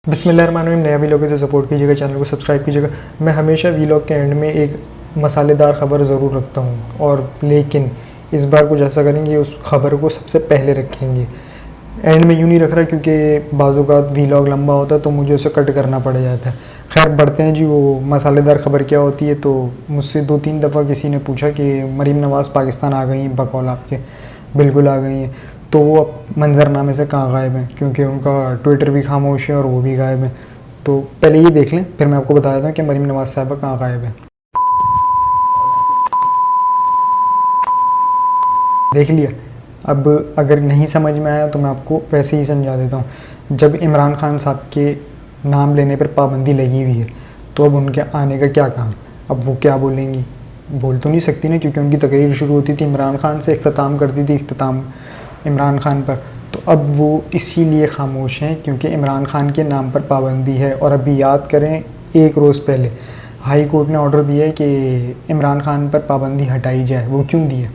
बिस्मिल्लाहिर्रहमानिर्रहीम। नया वीलॉग से सपोर्ट कीजिएगा, चैनल को सब्सक्राइब कीजिएगा। मैं हमेशा वीलॉग के एंड में एक मसालेदार ख़बर ज़रूर रखता हूँ, और लेकिन इस बार कुछ ऐसा करेंगे उस खबर को सबसे पहले रखेंगे। एंड में यूँ नहीं रख रहा क्योंकि बाज़-औक़ात वीलॉग लंबा होता है तो मुझे उसे कट करना पड़ जाता है। खैर बढ़ते हैं जी, वो मसालेदार ख़बर क्या होती है। तो मुझसे 2-3 दफ़ा किसी ने पूछा कि मरीम नवाज़ पाकिस्तान आ गई हैं बकौल आपके। बिल्कुल आ गई हैं। तो वो अब मंजरनामे से कहाँ गायब हैं, क्योंकि उनका ट्विटर भी खामोश है और वो भी गायब हैं। तो पहले ये देख लें, फिर मैं आपको बता देता हूँ कि मरीम नवाज़ साहिबा कहाँ गायब हैं। देख लिया। अब अगर नहीं समझ में आया तो मैं आपको वैसे ही समझा देता हूँ। जब इमरान खान साहब के नाम लेने पर पाबंदी लगी हुई है तो अब उनके आने का क्या काम। अब वो क्या बोलेंगी, बोल तो नहीं सकती ना, क्योंकि उनकी तकरीर शुरू होती थी इमरान खान से, इख्तिताम करती थी इख्तिताम इमरान खान पर। तो अब वो इसीलिए खामोश हैं क्योंकि इमरान खान के नाम पर पाबंदी है। और अभी याद करें, एक रोज़ पहले हाई कोर्ट ने ऑर्डर दिया है कि इमरान खान पर पाबंदी हटाई जाए। वो क्यों दिया?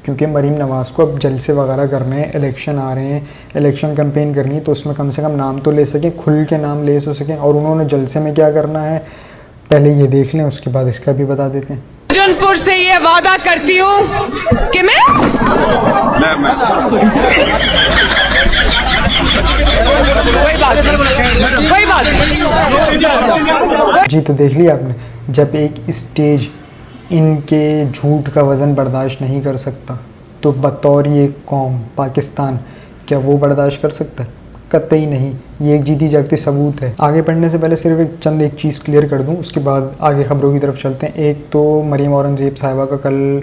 क्योंकि मरीम नवाज़ को अब जलसे वगैरह करने हैं, इलेक्शन आ रहे हैं, इलेक्शन कैंपेन करनी है, तो उसमें कम से कम नाम तो ले सकें, खुल के नाम ले सकें। और उन्होंने जलसे में क्या करना है पहले ये देख लें, उसके बाद इसका भी बता देते हैं। जौनपुर से ये वादा करती हूँ कि मैं कोई बात जी, तो देख लिया आपने, जब एक स्टेज इनके झूठ का वज़न बर्दाश्त नहीं कर सकता तो बतौर ये कौम पाकिस्तान क्या वो बर्दाश्त कर सकता है? कतई नहीं। ये एक जीती जागती सबूत है। आगे बढ़ने से पहले सिर्फ एक चीज़ क्लियर कर दूं, उसके बाद आगे ख़बरों की तरफ चलते हैं। एक तो मरीम औरंगज़ेब साहिबा का कल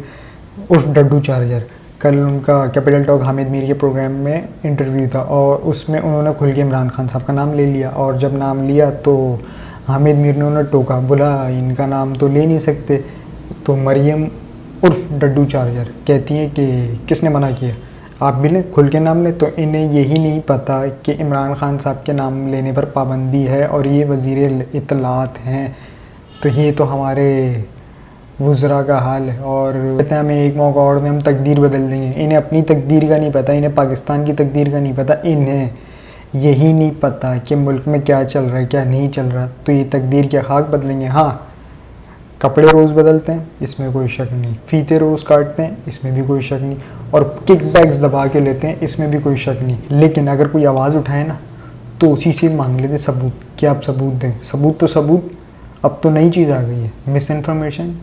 उर्फ डड्डू चार्जर, कल उनका कैपिटल टॉक हामिद मीर के प्रोग्राम में इंटरव्यू था और उसमें उन्होंने खुल के इमरान खान साहब का नाम ले लिया। और जब नाम लिया तो हामिद मीर ने उन्हें टोका, बोला इनका नाम तो ले नहीं सकते। तो मरीम उर्फ डड्डू चार्जर कहती हैं कि किसने मना किया, आप भी लें, खुल के नाम लें। तो इन्हें यही नहीं पता कि इमरान खान साहब के नाम लेने पर पाबंदी है और ये वज़ीर इत्तलात हैं। तो ये तो हमारे वुज़रा का हाल है। और कहते हैं हमें एक मौका और दें, हम तकदीर बदल देंगे। इन्हें अपनी तकदीर का नहीं पता, इन्हें पाकिस्तान की तकदीर का नहीं पता, इन्हें यही नहीं पता कि मुल्क में क्या चल रहा है क्या नहीं चल रहा। तो ये तकदीर क्या खाक बदलेंगे? हाँ, कपड़े रोज़ बदलते हैं, इसमें कोई शक नहीं। फीते रोज़ काटते हैं, इसमें भी कोई शक नहीं। और किक बैग्स दबा के लेते हैं, इसमें भी कोई शक नहीं। लेकिन अगर कोई आवाज़ उठाए ना तो उसी से मांग लेते सबूत। क्या आप सबूत दें? सबूत तो सबूत। अब तो नई चीज़ आ गई है, मिस इन्फॉर्मेशन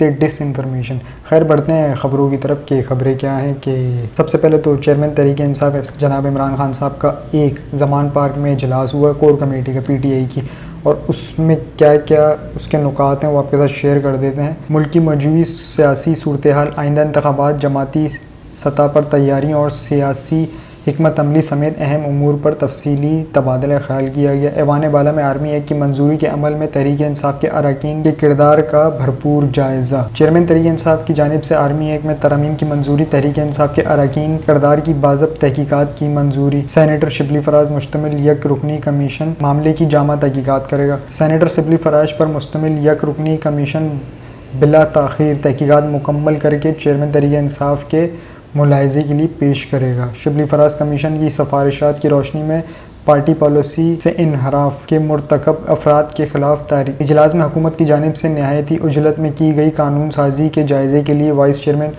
तो डिस इन्फॉर्मेशन। खैर बढ़ते हैं ख़बरों की तरफ कि ख़बरें क्या हैं। कि सबसे पहले तो चेयरमैन तहरीक इंसाफ जनाब इमरान खान साहब का एक ज़मान पार्क में इजलास हुआ कोर कमेटी का PTI की, और उसमें क्या क्या उसके नुकात हैं वो आपके साथ शेयर कर देते हैं। मुल्क की मौजूदा सियासी सूरत हाल, आइंदा इंतखाबात, जमाती सतह पर तैयारियाँ और सियासी हिकमत अमली समेत अहम उमूर पर तफसीली तबादला ख्याल किया गया। ऐवान बाला में आर्मी एक्ट की मंजूरी के अमल में तहरीक इंसाफ के अरकान के किरदार का भरपूर जायज़ा। चेयरमैन तहरीक इंसाफ की जानिब से आर्मी एक्ट में तरमीम की मंजूरी, तहरीक इंसाफ के अरकान किरदार की बाज़ाब्त तहकीकात की मंजूरी। सेनेटर शिबली फराज मुश्तमिल यक रुकनी कमीशन मामले की जामा तहकीकात करेगा। सेनेटर शिबली फराज पर मुश्तमिल यक रुकनी कमीशन बिला ताख़ीर तहकीकात मुकम्मल करके चेयरमैन तहरीक इंसाफ के मुलाहिज़े के लिए पेश करेगा। शिबली फराज कमीशन की सिफारिशात की रोशनी में पार्टी पॉलिसी से इनहराफ के मुर्तकब अफराद के ख़िलाफ़ तारीख इजलास में हुकूमत की जानिब से नहायती उजलत में की गई कानून साजी के जायज़े के लिए वाइस चेयरमैन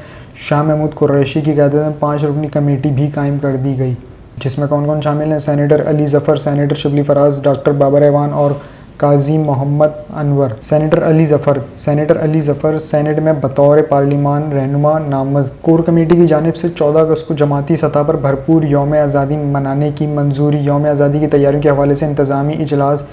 शाह महमूद कुरैशी की क़यादत में 5 रुकनी कमेटी भी कायम कर दी गई, जिसमें कौन कौन शामिल हैं? Senator Ali Zafar, senator Shibli Faraz, doctor Babar Awan और काजी मोहम्मद अनवर। सेनेटर अली ज़फ़र सेनेट में बतौर पार्लिमान रहनुमा नामज़द। कोर कमेटी की जानिब से 14 अगस्त को जमाती सतह पर भरपूर यौम आज़ादी मनाने की मंजूरी। यौम आज़ादी की तैयारियों के हवाले से इंतज़ामी इजलास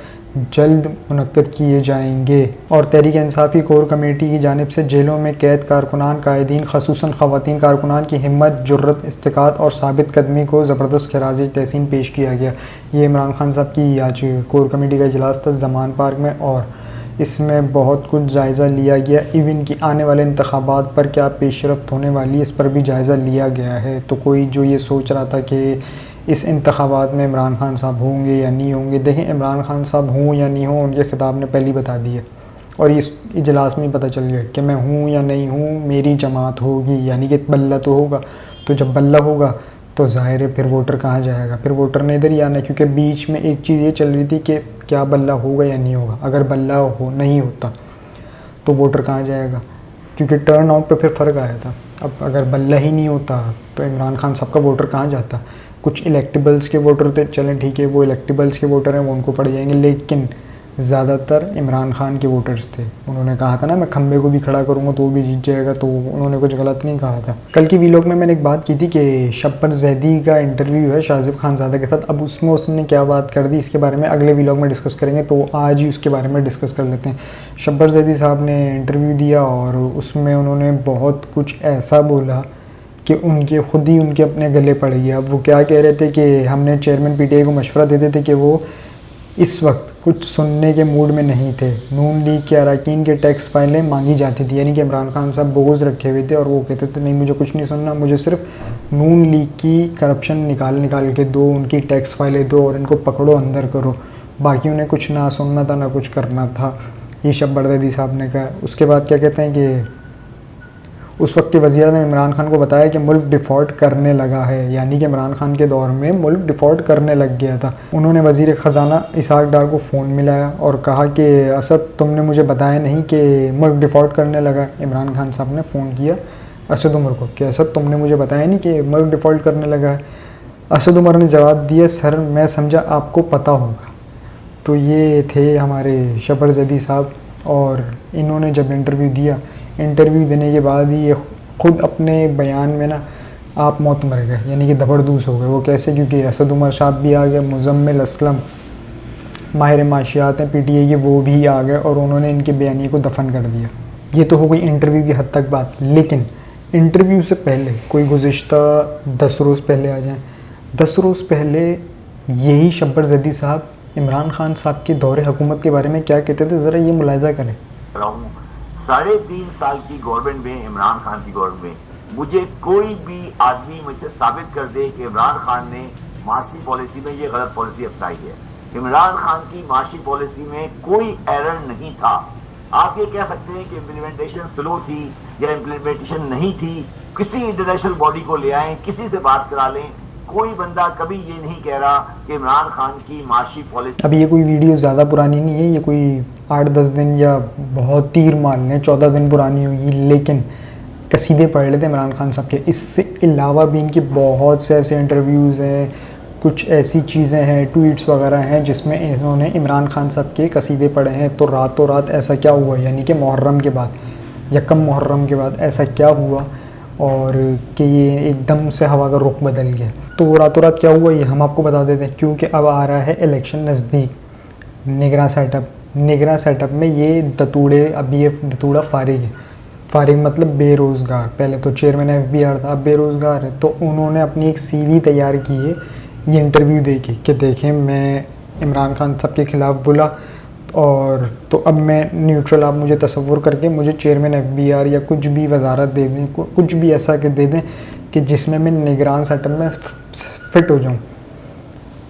जल्द मुनक्कद किए जाएंगे। और तहरीक इंसाफ़ी कोर कमेटी की जानिब से जेलों में कैद कारकुनान, कायदीन, ख़ुसूसन ख़वातीन कारकुनान की हिम्मत, जुर्रत, इस्तिक़ात और साबित कदमी को ज़बरदस्त खिराज तहसीन पेश किया गया। ये इमरान खान साहब की आज कोर कमेटी का इजलास था ज़मान पार्क में, और इसमें बहुत कुछ जायज़ा लिया गया। इवन की आने वाले इंतखाबात पर क्या पेशरफ्त होने वाली है, इस पर भी जायज़ा लिया गया है। तो कोई जो ये सोच रहा था कि इस इंतखाबात में इमरान खान साहब होंगे या नहीं होंगे, देखें इमरान खान साहब हों या नहीं हों उनके खिताब ने पहले बता दिया, और इस इजलास में पता चल गया कि मैं हूँ या नहीं हूँ, मेरी जमात होगी, यानी कि बल्ला तो होगा। तो जब बल्ला होगा तो ज़ाहिर है फिर वोटर कहाँ जाएगा, फिर वोटर ने इधर ही आना है, क्योंकि बीच में एक चीज़ ये चल रही थी कि क्या बल्ला होगा या नहीं होगा। अगर बल्ला नहीं होता तो वोटर कहाँ जाएगा, क्योंकि टर्न आउट पे फिर फ़र्क आया था। अब अगर बल्ला ही नहीं होता तो इमरान खान साहब का वोटर कहाँ जाता। कुछ इलेक्टेबल्स के वोटर थे, चलें ठीक है, वो इलेक्टेबल्स के वोटर हैं, वो उनको पड़ जाएंगे, लेकिन ज़्यादातर इमरान खान के वोटर्स थे। उन्होंने कहा था ना मैं खम्बे को भी खड़ा करूँगा तो वो भी जीत जाएगा, तो उन्होंने कुछ गलत नहीं कहा था। कल की वीलॉग में मैंने एक बात की थी कि शब्बर जैदी का इंटरव्यू है शाजिब खानज़ादा के साथ। अब उसमें उसने क्या बात कर दी इसके बारे में अगले वीलॉग में डिस्कस करेंगे, तो आज ही उसके बारे में डिस्कस कर लेते हैं। शब्बर जैदी साहब ने इंटरव्यू दिया और उसमें उन्होंने बहुत कुछ ऐसा बोला कि उनके खुद ही उनके अपने गले पड़ गया। अब वो क्या कह रहे थे कि हमने चेयरमैन पीटीआई को मशवरा देते थे कि वो इस वक्त कुछ सुनने के मूड में नहीं थे। नून लीग के अरकान के टैक्स फाइलें मांगी जाती थी, यानी कि इमरान खान साहब बोझ रखे हुए थे और वो कहते थे नहीं मुझे कुछ नहीं सुनना, मुझे सिर्फ नून लीग की करप्शन निकाल के दो, उनकी टैक्स फाइलें दो और इनको पकड़ो अंदर करो, बाकी उन्हें कुछ ना सुनना था ना कुछ करना था। ये शब्बर जैदी साहब ने कहा। उसके बाद क्या कहते हैं कि उस वक्त के वज़ीर ने इमरान खान को बताया कि मुल्क डिफ़ॉल्ट करने लगा है, यानी कि इमरान खान के दौर में मुल्क डिफ़ॉल्ट करने लग गया था। उन्होंने वज़ीर ख़जाना इसहाक़ डार को फ़ोन मिलाया और कहा कि असद तुमने मुझे बताया नहीं कि मुल्क डिफ़ॉल्ट करने लगा। इमरान खान साहब ने फ़ोन किया असद उमर को कि असद तुमने मुझे बताया नहीं कि मुल्क डिफ़ॉल्ट करने लगा है। असद उमर ने जवाब दिया सर मैं समझा आपको पता होगा। तो ये थे हमारे शब्बर जैदी साहब, और इन्होंने जब इंटरव्यू दिया, इंटरव्यू देने के बाद ही ये ख़ुद अपने बयान में ना आप मौत मर गए, यानी कि दबरदूस हो गए। वो कैसे, क्योंकि असद उमर साहब भी आ गए, मुज़म्मिल असलम माहिर माशियात हैं पीटीआई के, वो भी आ गए और उन्होंने इनके बयानी को दफन कर दिया। ये तो हो गई इंटरव्यू की हद तक बात, लेकिन इंटरव्यू से पहले कोई गुज़िश्ता 10 रोज़ पहले आ जाएँ। 10 रोज़ पहले यही शब्बर जैदी साहब इमरान खान साहब के दौरे हुकूमत के बारे में क्या कहते थे, ज़रा ये मुलाहिज़ा करें। 3.5 साल की गवर्नमेंट में, इमरान खान की गवर्नमेंट में, मुझे कोई भी आदमी मुझसे साबित कर दे कि इमरान खान ने माशी पॉलिसी में ये गलत पॉलिसी अपनाई है। इमरान खान की माशी पॉलिसी में कोई एरर नहीं था। आप ये कह सकते हैं कि इम्प्लीमेंटेशन स्लो थी या इम्प्लीमेंटेशन नहीं थी, किसी इंटरनेशनल बॉडी को ले आएं, किसी से बात करा लें, कोई बंदा कभी ये नहीं कह रहा कि इमरान खान की माशी पॉलिसी। अब ये कोई वीडियो ज़्यादा पुरानी नहीं है, ये कोई 8-10 दिन या बहुत तीर मान लें 14 दिन पुरानी होगी, लेकिन कसीदे पढ़ लेते इमरान खान साहब के। इससे अलावा भी इनके बहुत से ऐसे इंटरव्यूज़ हैं, कुछ ऐसी चीज़ें हैं, ट्वीट्स वगैरह हैं जिसमें इन्होंने इमरान खान साहब के कसीदे पढ़े हैं। तो रातों रात ऐसा क्या हुआ, यानी कि मुहर्रम के बाद, यकम मुहर्रम के बाद ऐसा क्या हुआ और कि ये एकदम से हवा का रुख बदल गया। तो वो रातों रात क्या हुआ ये हम आपको बता देते हैं, क्योंकि अब आ रहा है इलेक्शन नज़दीक। निगरान सेटअप में ये दतूड़े, अभी ये दतूड़ा फारिग है। फारिग मतलब बेरोज़गार, पहले तो चेयरमैन FBR था, अब बेरोज़गार है। तो उन्होंने अपनी एक CV तैयार की है ये इंटरव्यू दे के कि देखें मैं इमरान खान साहब के ख़िलाफ़ बोला और तो अब मैं न्यूट्रल, आप मुझे तसव्वुर करके मुझे चेयरमैन FBR या कुछ भी वजारत दे दें, कुछ भी ऐसा कि दे दें कि जिसमें मैं निगरान सेटअप में फ़िट हो जाऊँ।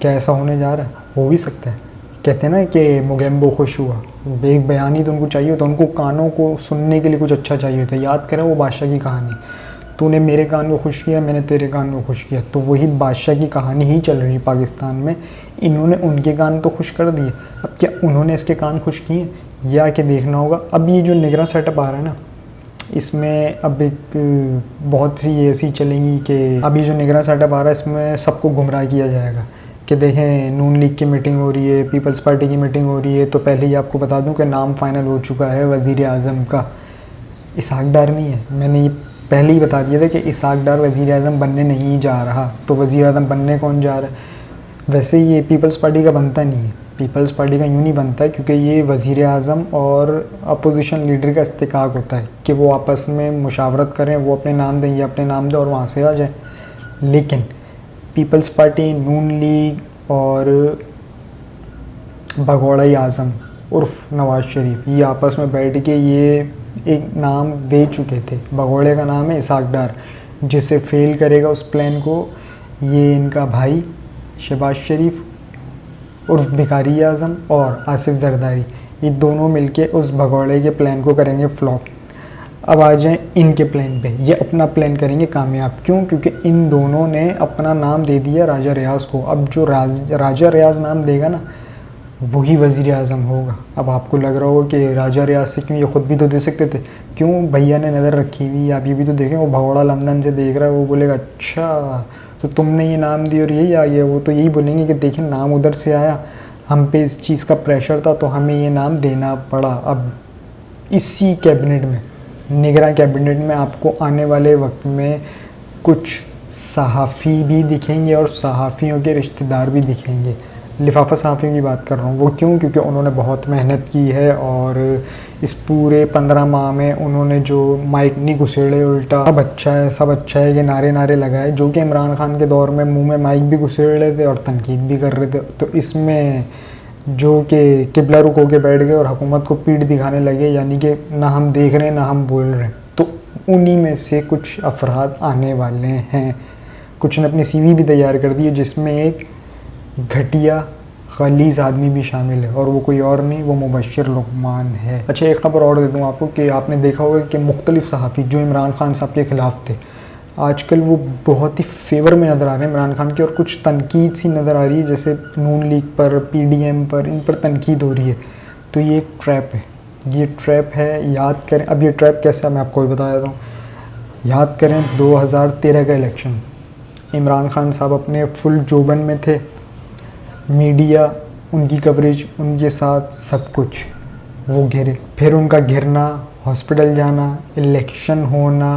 क्या ऐसा होने जा रहा है? हो भी सकता है। कहते हैं ना कि मुगेम्बो खुश हुआ, एक बयानी तो उनको चाहिए होता, उनको कानों को सुनने के लिए कुछ अच्छा चाहिए होता। याद करें वो बादशाह की कहानी, तूने मेरे कान को खुश किया, मैंने तेरे कान को खुश किया। तो वही बादशाह की कहानी ही चल रही पाकिस्तान में। इन्होंने उनके कान तो खुश कर दिए, अब क्या उन्होंने इसके कान खुश किए या कि देखना होगा। अब ये जो निगरान सेटअप आ रहा है ना, इसमें अब एक बहुत सी ऐसी चलेंगी कि अभी जो निगरान सेटअप आ रहा है इसमें सबको गुमराह किया जाएगा कि देखें नून लीग की मीटिंग हो रही है, पीपल्स पार्टी की मीटिंग हो रही है। तो पहले ही आपको बता दूं कि नाम फाइनल हो चुका है वज़ीर आज़म का, इसहाक़ डार नहीं है। मैंने ये पहले ही बता दिया था कि इसहाक़ डार वज़ीर आज़म बनने नहीं जा रहा। तो वज़ीर आज़म बनने कौन जा रहा है? वैसे ये पीपल्स पार्टी का बनता नहीं है, पीपल्स पार्टी का यूँ नहीं बनता है, क्योंकि ये वज़ीर आज़म और अपोजिशन लीडर का इस्तेकाक होता है कि वो आपस में मुशावरत करें, वो अपने नाम दें, ये अपने नाम दें और वहाँ से आ जाए। लेकिन पीपल्स पार्टी, नून लीग और भगोड़ा आज़म उर्फ नवाज़ शरीफ ये आपस में बैठ के ये एक नाम दे चुके थे। भगोड़े का नाम है इसहाक़ डार, जिसे फेल करेगा उस प्लान को ये इनका भाई शहबाज शरीफ उर्फ भिखारी आज़म और आसिफ जरदारी, ये दोनों मिलके उस भगोड़े के प्लान को करेंगे फ्लॉप। अब आ जाएं इनके प्लान पे। ये अपना प्लान करेंगे कामयाब। क्यों? क्योंकि इन दोनों ने अपना नाम दे दिया राजा रियाज को। अब जो राजा रियाज नाम देगा ना, वही वज़ीर आज़म होगा। अब आपको लग रहा होगा कि राजा रियाज से क्यों, ये ख़ुद भी तो दे सकते थे। क्यों? भैया ने नज़र रखी हुई। आप ये भी तो देखें, वो भगोड़ा लंदन से देख रहा है, वो बोलेगा अच्छा तो तुमने ये नाम दिया और यही आ गया। वो तो यही बोलेंगे कि देखें नाम उधर से आया, हम पे इस चीज़ का प्रेशर था तो हमें ये नाम देना पड़ा। अब इसी कैबिनेट में, निगरां कैबिनेट में, आपको आने वाले वक्त में कुछ सहाफ़ी भी दिखेंगे और सहाफ़ियों के रिश्तेदार भी दिखेंगे। लिफाफा सहाफ़ियों की बात कर रहा हूँ। वो क्यों? क्योंकि उन्होंने बहुत मेहनत की है और इस पूरे 15 माह में उन्होंने जो माइक नहीं घुसेड़े, उल्टा सब अच्छा है के नारे लगाए, जो कि इमरान खान के दौर में मुंह में माइक भी घुसेड़ रहे थे और तनकीद भी कर रहे थे। तो इसमें जो कि किबला रुख होके बैठ गए और हुकूमत को पीठ दिखाने लगे, यानी कि ना हम देख रहे हैं ना हम बोल रहे हैं। तो उन्हीं में से कुछ अफराद आने वाले हैं। कुछ ने अपनी CV भी तैयार कर दी है, जिसमें एक घटिया खलीज आदमी भी शामिल है और वो कोई और नहीं, वो मुबश्शिर लुकमान है। अच्छा, एक ख़बर और दे दूँ आपको कि आपने देखा होगा कि मुख्तलिफ सहाफ़ी जो इमरान खान साहब के ख़िलाफ़ थे, आजकल वो बहुत ही फेवर में नज़र आ रहे हैं इमरान खान की, और कुछ तनकीद सी नज़र आ रही है, जैसे नून लीग पर, PDM पर, इन पर तनकीद हो रही है। तो ये एक ट्रैप है, ये ट्रैप है। याद करें, अब ये ट्रैप कैसा है मैं आपको भी बता देता हूँ। याद करें 2013 का इलेक्शन, इमरान खान साहब अपने फुल जोबन में थे, मीडिया, उनकी कवरेज, उनके साथ सब कुछ, वो घिरे। फिर उनका घिरना, हॉस्पिटल जाना, इलेक्शन होना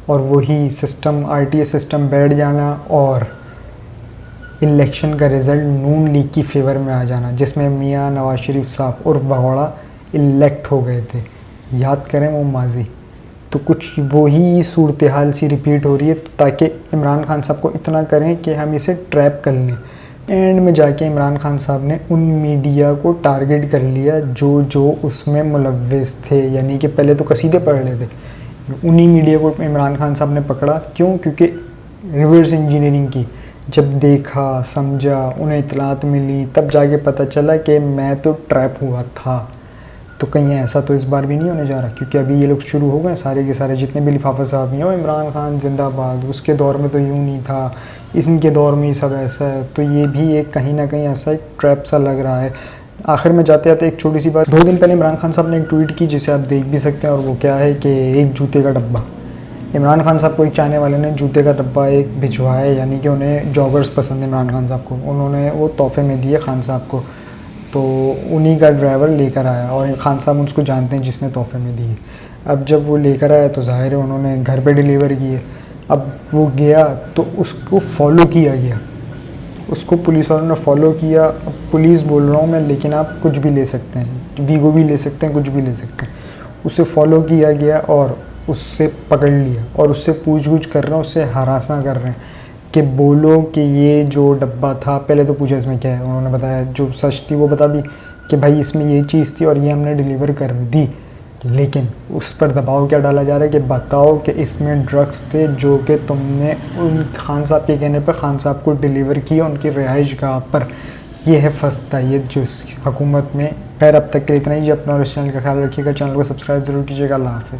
और वही सिस्टम, RTS सिस्टम बैठ जाना और इलेक्शन का रिज़ल्ट नून लीग की फेवर में आ जाना, जिसमें मियां नवाज शरीफ साहब और भगोड़ा इलेक्ट हो गए थे। याद करें वो माजी। तो कुछ वही सूरत हाल सी रिपीट हो रही है, ताकि इमरान खान साहब को इतना करें कि हम इसे ट्रैप कर लें। एंड में जाके इमरान खान साहब ने उन मीडिया को टारगेट कर लिया जो उसमें मुलव्विस थे, यानी कि पहले तो कसीदे पढ़ रहे थे, उन्हीं मीडिया को इमरान खान साहब ने पकड़ा। क्यों? क्योंकि रिवर्स इंजीनियरिंग की। जब देखा, समझा, उन्हें इतलात मिली, तब जाके पता चला कि मैं तो ट्रैप हुआ था। तो कहीं ऐसा तो इस बार भी नहीं होने जा रहा, क्योंकि अभी ये लोग शुरू हो गए सारे के सारे, जितने भी लिफाफा साहब हैं, इमरान खान जिंदाबाद, उसके दौर में तो यूँ नहीं था, इनके दौर में ही सब ऐसा है। तो ये भी एक कहीं ना कहीं ऐसा एक ट्रैप सा लग रहा है। आखिर में जाते जाते एक छोटी सी बात, 2 दिन पहले इमरान खान साहब ने एक ट्वीट की, जिसे आप देख भी सकते हैं, और वो क्या है कि एक जूते का डब्बा। इमरान खान साहब को एक चाहने वाले ने जूते का डब्बा एक भिजवाया, यानी कि उन्हें जॉगर्स पसंद है इमरान खान साहब को, उन्होंने वो तोहफे में दिए खान साहब को। तो उन्हीं का ड्राइवर लेकर आया और खान साहब उसको जानते हैं जिसने तोहफे में दिए। अब जब वो लेकर आया तो ज़ाहिर है उन्होंने घर पे डिलीवर किए। अब वो गया तो उसको फॉलो किया गया, उसको पुलिस वालों ने फॉलो किया। अब पुलिस बोल रहा हूँ मैं, लेकिन आप कुछ भी ले सकते हैं, वीगो भी ले सकते हैं, कुछ भी ले सकते हैं। उसे फॉलो किया गया और उससे पकड़ लिया और उससे पूछ-गछ कर रहे हैं, उससे हरासा कर रहे हैं कि बोलो कि ये जो डब्बा था, पहले तो पूछा इसमें क्या है, उन्होंने बताया, जो सच थी वो बता दी कि भाई इसमें ये चीज़ थी और ये हमने डिलीवर कर दी। लेकिन उस पर दबाव क्या डाला जा रहा है कि बताओ कि इसमें ड्रग्स थे जो कि तुमने उन खान साहब के कहने पर खान साहब को डिलीवर किया उनकी रिहाइश गाह पर। ये है फस्तायत जो इस हुकूमत में। खैर अब तक के इतना ही। अपना और इस चैनल का ख्याल रखिएगा, चैनल को सब्सक्राइब ज़रूर कीजिएगा। अल्लाह हाफ़िज़।